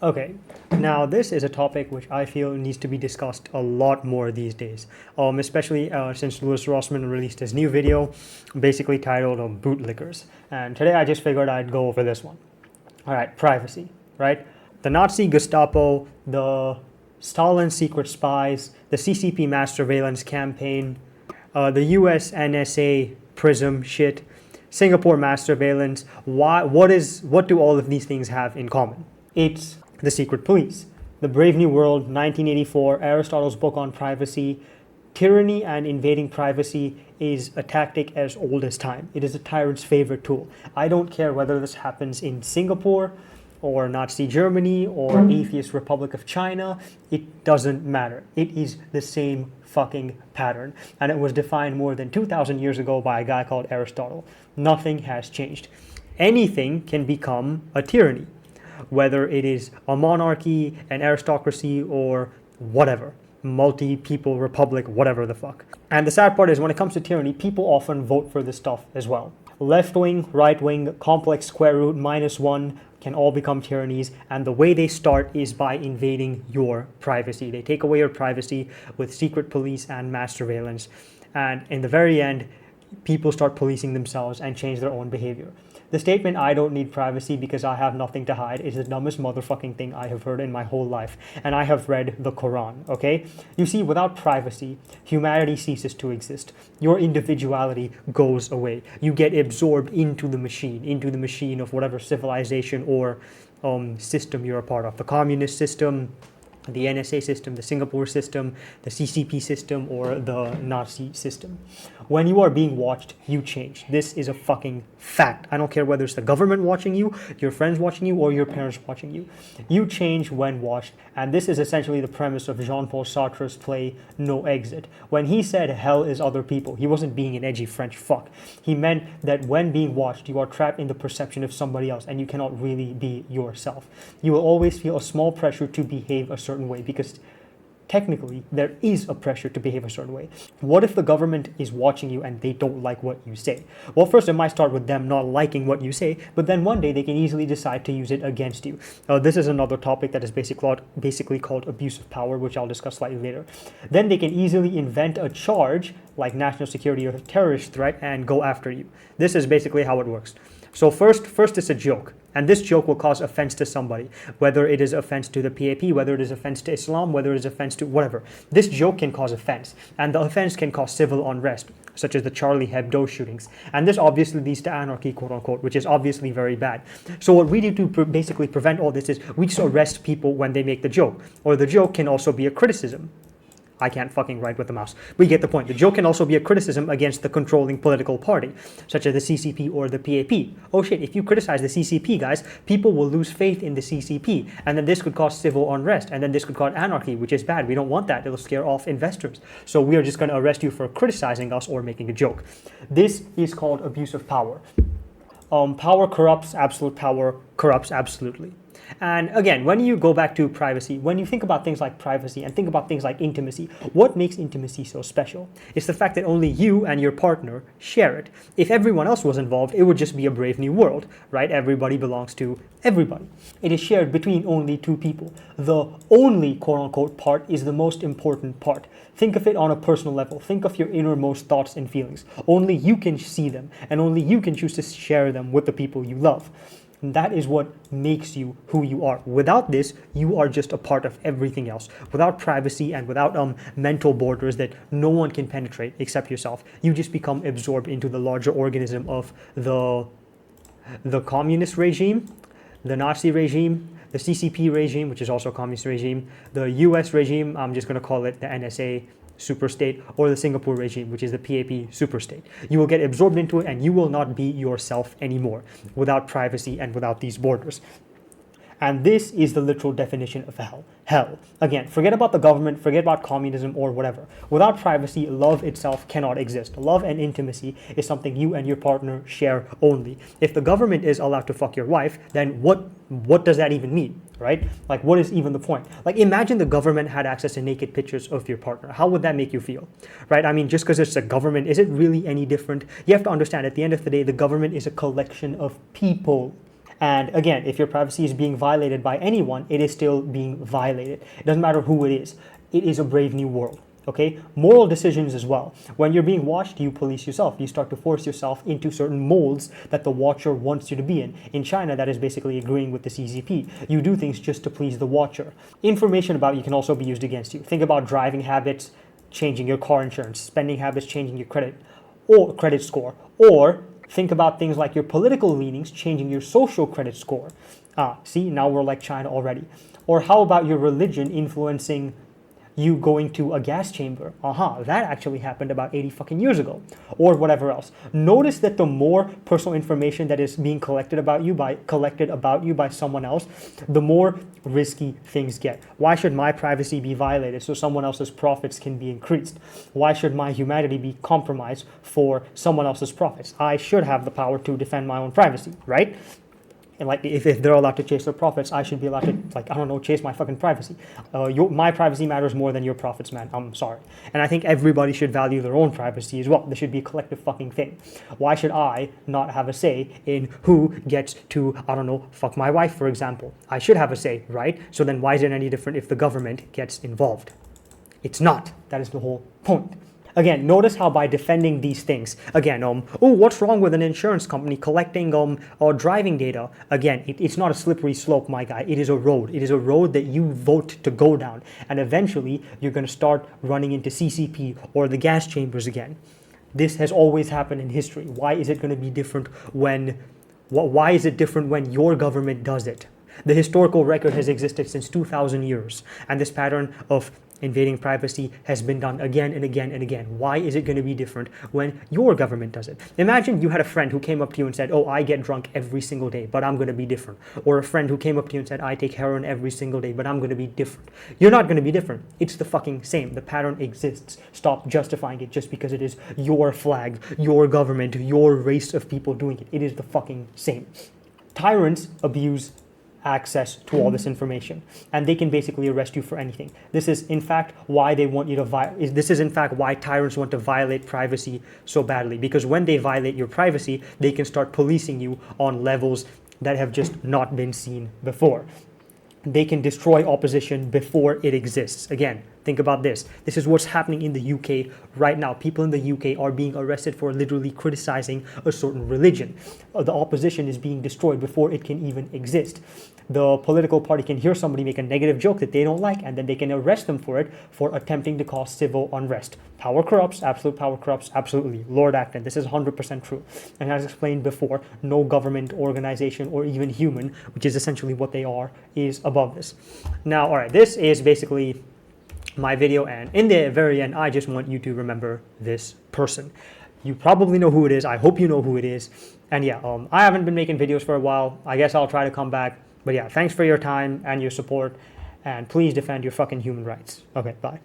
Okay, now this is a topic which I feel needs to be discussed a lot more these days, especially since Louis Rossmann released his new video, basically titled Bootlickers. And today I just figured I'd go over this one. All right, privacy, right? The Nazi Gestapo, the Stalin secret spies, the CCP mass surveillance campaign, the US NSA PRISM shit, Singapore mass surveillance. What do all of these things have in common? It's the Secret Police, The Brave New World, 1984, Aristotle's book on privacy. Tyranny and invading privacy is a tactic as old as time. It is a tyrant's favorite tool. I don't care whether this happens in Singapore or Nazi Germany or Atheist Republic of China. It doesn't matter. It is the same fucking pattern. And it was defined more than 2,000 years ago by a guy called Aristotle. Nothing has changed. Anything can become a tyranny, whether it is a monarchy, an aristocracy, or whatever. Multi-people republic, whatever the fuck. And the sad part is when it comes to tyranny, people often vote for this stuff as well. Left wing, right wing, complex square root, -1 can all become tyrannies. And the way they start is by invading your privacy. They take away your privacy with secret police and mass surveillance. And in the very end, people start policing themselves and change their own behavior. The statement, "I don't need privacy because I have nothing to hide," is the dumbest motherfucking thing I have heard in my whole life. And I have read the Quran, okay? You see, without privacy, humanity ceases to exist. Your individuality goes away. You get absorbed into the machine of whatever civilization or system you're a part of. The communist system, the NSA system, the Singapore system, the CCP system, or the Nazi system. When you are being watched, you change. This is a fucking fact. I don't care whether it's the government watching you, your friends watching you, or your parents watching you. You change when watched, and this is essentially the premise of Jean-Paul Sartre's play No Exit. When he said hell is other people, he wasn't being an edgy French fuck. He meant that when being watched, you are trapped in the perception of somebody else, and you cannot really be yourself. You will always feel a small pressure to behave a certain way because technically there is a pressure to behave a certain way. What if the government is watching you and they don't like what you say? Well, first it might start with them not liking what you say, but then one day they can easily decide to use it against you. This is another topic that is basically called abuse of power, which I'll discuss slightly later. Then they can easily invent a charge like national security or terrorist threat and go after you. This is basically how it works. So first it's a joke, and this joke will cause offense to somebody, whether it is offense to the PAP, whether it is offense to Islam, whether it is offense to whatever. This joke can cause offense, and the offense can cause civil unrest, such as the Charlie Hebdo shootings. And this obviously leads to anarchy, quote unquote, which is obviously very bad. So what we do to basically prevent all this is we just arrest people when they make the joke, or the joke can also be a criticism. I can't fucking write with the mouse. We get the point. The joke can also be a criticism against the controlling political party, such as the CCP or the PAP. Oh shit, if you criticize the CCP, guys, people will lose faith in the CCP. And then this could cause civil unrest. And then this could cause anarchy, which is bad. We don't want that. It'll scare off investors. So we are just going to arrest you for criticizing us or making a joke. This is called abuse of power. Power corrupts, absolute power corrupts absolutely. And again, when you go back to privacy, when you think about things like privacy and think about things like intimacy, what makes intimacy so special? It's the fact that only you and your partner share it. If everyone else was involved, it would just be a brave new world, right? Everybody belongs to everybody. It is shared between only two people. The only quote-unquote part is the most important part. Think of it on a personal level. Think of your innermost thoughts and feelings. Only you can see them, and only you can choose to share them with the people you love. And that is what makes you who you are. Without this, you are just a part of everything else. Without privacy and without mental borders that no one can penetrate except yourself, you just become absorbed into the larger organism of the communist regime, the Nazi regime, the CCP regime, which is also a communist regime, the US regime, I'm just going to call it the NSA superstate, or the Singapore regime, which is the PAP superstate. You will get absorbed into it and you will not be yourself anymore without privacy and without these borders. And this is the literal definition of hell. Hell. Again, forget about the government, forget about communism or whatever. Without privacy, love itself cannot exist. Love and intimacy is something you and your partner share only. If the government is allowed to fuck your wife, then what does that even mean, right? Like, what is even the point? Like, imagine the government had access to naked pictures of your partner. How would that make you feel, right? I mean, just because it's a government, is it really any different? You have to understand, at the end of the day, the government is a collection of people. And again, if your privacy is being violated by anyone, it is still being violated. It doesn't matter who it is. It is a brave new world. Okay, moral decisions as well. When you're being watched, you police yourself. You start to force yourself into certain molds that the watcher wants you to be in. In China, that is basically agreeing with the CCP. You do things just to please the watcher. Information about you can also be used against you. Think about driving habits, changing your car insurance, spending habits, changing your credit score, or think about things like your political leanings, changing your social credit score. See, now we're like China already. Or how about your religion influencing you going to a gas chamber? That actually happened about 80 fucking years ago, or whatever else. Notice that the more personal information that is being collected about you by someone else, the more risky things get. Why should my privacy be violated so someone else's profits can be increased? Why should my humanity be compromised for someone else's profits? I should have the power to defend my own privacy, right? And like, if they're allowed to chase their profits, I should be allowed to, like, I don't know, chase my fucking privacy. My privacy matters more than your profits, man. I'm sorry. And I think everybody should value their own privacy as well. This should be a collective fucking thing. Why should I not have a say in who gets to, I don't know, fuck my wife, for example? I should have a say, right? So then why is it any different if the government gets involved? It's not. That is the whole point. Again, notice how by defending these things, again, what's wrong with an insurance company collecting driving data? Again, it's not a slippery slope, my guy. It is a road. It is a road that you vote to go down. And eventually, you're going to start running into CCP or the gas chambers again. This has always happened in history. Why is it going to be different why is it different when your government does it? The historical record has existed since 2,000 years, and this pattern of invading privacy has been done again and again and again. Why is it going to be different when your government does it? Imagine you had a friend who came up to you and said, oh, I get drunk every single day, but I'm going to be different. Or a friend who came up to you and said, I take heroin every single day, but I'm going to be different. You're not going to be different. It's the fucking same. The pattern exists. Stop justifying it just because it is your flag, your government, your race of people doing it. It is the fucking same. Tyrants abuse access to all this information, and they can basically arrest you for anything. This is in fact why they want you to this is in fact why tyrants want to violate privacy so badly, because when they violate your privacy, they can start policing you on levels that have just not been seen before. They can destroy opposition before it exists. Again, think about this. This is what's happening in the UK right now. People in the UK are being arrested for literally criticizing a certain religion. The opposition is being destroyed before it can even exist. The political party can hear somebody make a negative joke that they don't like, and then they can arrest them for it for attempting to cause civil unrest. Power corrupts, absolute power corrupts, absolutely. Lord Acton, this is 100% true. And as explained before, no government, organization, or even human, which is essentially what they are, is above this. Now, all right, this is basically my video, and in the very end, I just want you to remember this person. You probably know who it is. I hope you know who it is. And yeah, I haven't been making videos for a while. I guess I'll try to come back. But yeah, thanks for your time and your support, and please defend your fucking human rights. Okay, bye.